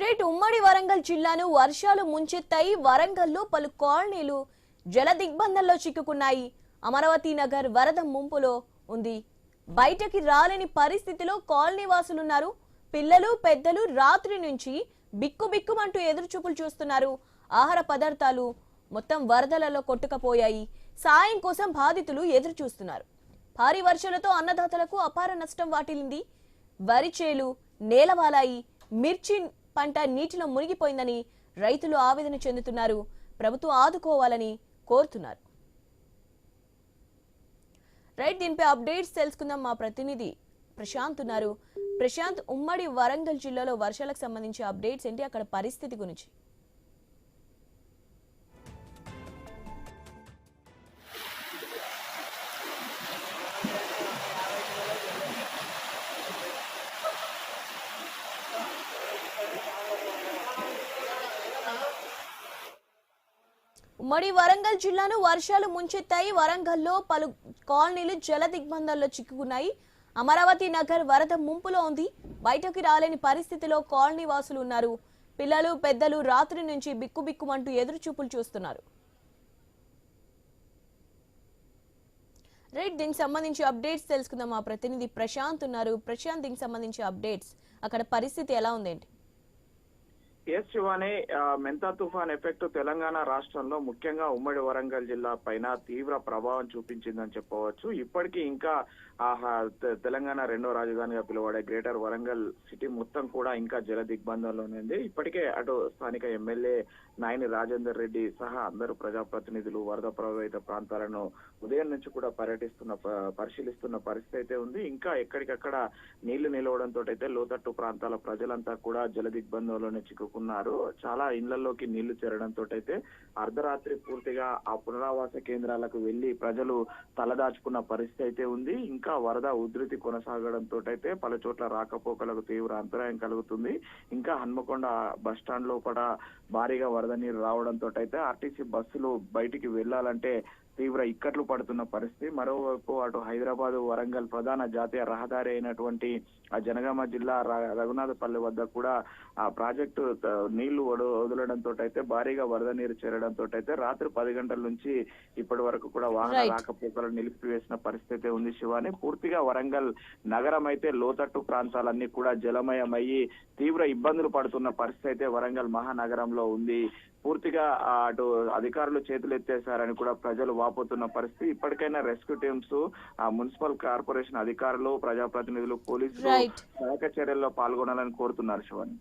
Right ఉమ్మడి వరంగల్ జిల్లాను వర్షాలు ముంచెత్తాయి. వరంగల్లో పలు కాలనీలు జల దిగ్బంధంలో చిక్కుకున్నాయి. అమరావతి నగర్ వరద ముంపులో ఉంది. బయటకి రాలేని పరిస్థితిలో కాలనీ వాసులున్నారు. పిల్లలు పెద్దలు రాత్రి నుంచి బిక్కుబిక్కుమంటూ ఎదురుచూపులు చూస్తున్నారు. ఆహార పదార్థాలు మొత్తం వరదలలో కొట్టుకుపోయాయి. సాయం కోసం బాధితులు ఎదురు చూస్తున్నారు. భారీ వర్షాలతో అన్నదాతలకు అపార నష్టం వాటిల్లింది. వరి చేలు నేలవాలాయి. మిర్చి పంట నీటిలో మునిగిపోయిందని రైతులు ఆవేదన చెందుతున్నారు. ప్రభుత్వం ఆదుకోవాలని కోరుతున్నారు. రైట్, దీనిపై అప్డేట్స్ తెలుసుకుందాం. మా ప్రతినిధి ప్రశాంత్ ఉన్నారు. ప్రశాంత్, ఉమ్మడి వరంగల్ జిల్లాలో వర్షాలకు సంబంధించి అప్డేట్స్ ఏంటి, అక్కడ పరిస్థితి గురించి? ఉమ్మడి వరంగల్ జిల్లాను వర్షాలు ముంచెత్తాయి. వరంగల్లో పలు కాలనీలు జల దిగ్బంధాల్లో చిక్కుకున్నాయి. అమరావతి నగర్ వరద ముంపులో ఉంది. బయటకు రాలేని పరిస్థితిలో కాలనీ వాసులు ఉన్నారు. పిల్లలు పెద్దలు రాత్రి నుంచి బిక్కుబిక్కుమంటూ ఎదురు చూపులు చూస్తున్నారు. రైట్, దీనికి సంబంధించి అప్డేట్స్ తెలుసుకుందాం. మా ప్రతినిధి ప్రశాంత్ ఉన్నారు. ప్రశాంత్, దీనికి సంబంధించి అప్డేట్స్, అక్కడ పరిస్థితి ఎలా ఉందేంటి? ఎస్ శివాని, మెంతా తుఫాన్ ఎఫెక్ట్ తెలంగాణ రాష్ట్రంలో ముఖ్యంగా ఉమ్మడి వరంగల్ జిల్లా పైన తీవ్ర ప్రభావం చూపించిందని చెప్పవచ్చు. ఇప్పటికీ ఇంకా తెలంగాణ రెండో రాజధానిగా పిలువడే గ్రేటర్ వరంగల్ సిటీ మొత్తం కూడా ఇంకా జల దిగ్బంధంలోనే ఉంది. ఇప్పటికే అటు స్థానిక ఎమ్మెల్యే నాయని రాజేందర్ రెడ్డి సహా అందరూ ప్రజాప్రతినిధులు వరద ప్రభావిత ప్రాంతాలను ఉదయం నుంచి కూడా పరిశీలిస్తున్న పరిస్థితి అయితే ఉంది. ఇంకా ఎక్కడికక్కడ నీళ్లు నిలవడంతో అయితే లోతట్టు ప్రాంతాల ప్రజలంతా కూడా జల దిగ్బంధంలోనే చిక్కుకున్నారు. చాలా ఇళ్లలోకి నీళ్లు చేరడంతో అయితే అర్ధరాత్రి పూర్తిగా ఆ పునరావాస కేంద్రాలకు వెళ్లి ప్రజలు తలదాచుకున్న పరిస్థితి అయితే ఉంది. ఇంకా వరద ఉధృతి కొనసాగడంతో అయితే పలు చోట్ల రాకపోకలకు తీవ్ర అంతరాయం కలుగుతుంది. ఇంకా హన్మకొండ బస్టాండ్ లో కూడా భారీగా వరద నీరు రావడంతో అయితే ఆర్టీసీ బస్సులు బయటికి వెళ్లాలంటే తీవ్ర ఇక్కట్లు పడుతున్న పరిస్థితి. మరోవైపు అటు హైదరాబాద్ వరంగల్ ప్రధాన జాతీయ రహదారి అయినటువంటి ఆ జనగామ జిల్లా రఘునాథపల్లి వద్ద కూడా ఆ ప్రాజెక్టు నీళ్లు వదలడంతో అయితే భారీగా వరద నీరు చేరడంతో అయితే రాత్రి 10 గంటల నుంచి ఇప్పటి వరకు కూడా వాహన రాకపోకలు నిలిపివేసిన పరిస్థితి ఉంది. శివాని, పూర్తిగా వరంగల్ నగరం అయితే లోతట్టు ప్రాంతాలన్నీ కూడా జలమయమయ్యి తీవ్ర ఇబ్బందులు పడుతున్న పరిస్థితి అయితే వరంగల్ మహానగరంలో ఉంది. పూర్తిగా అటు అధికారులు చేతులెత్తేశారని కూడా ప్రజలు వాపోతున్న పరిస్థితి. ఇప్పటికైనా రెస్క్యూ టీమ్స్, మున్సిపల్ కార్పొరేషన్ అధికారులు, ప్రజాప్రతినిధులు, పోలీసులు సహాయక చర్యల్లో పాల్గొనాలని కోరుతున్నారు. Shivani,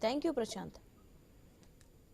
thank you Prashanth.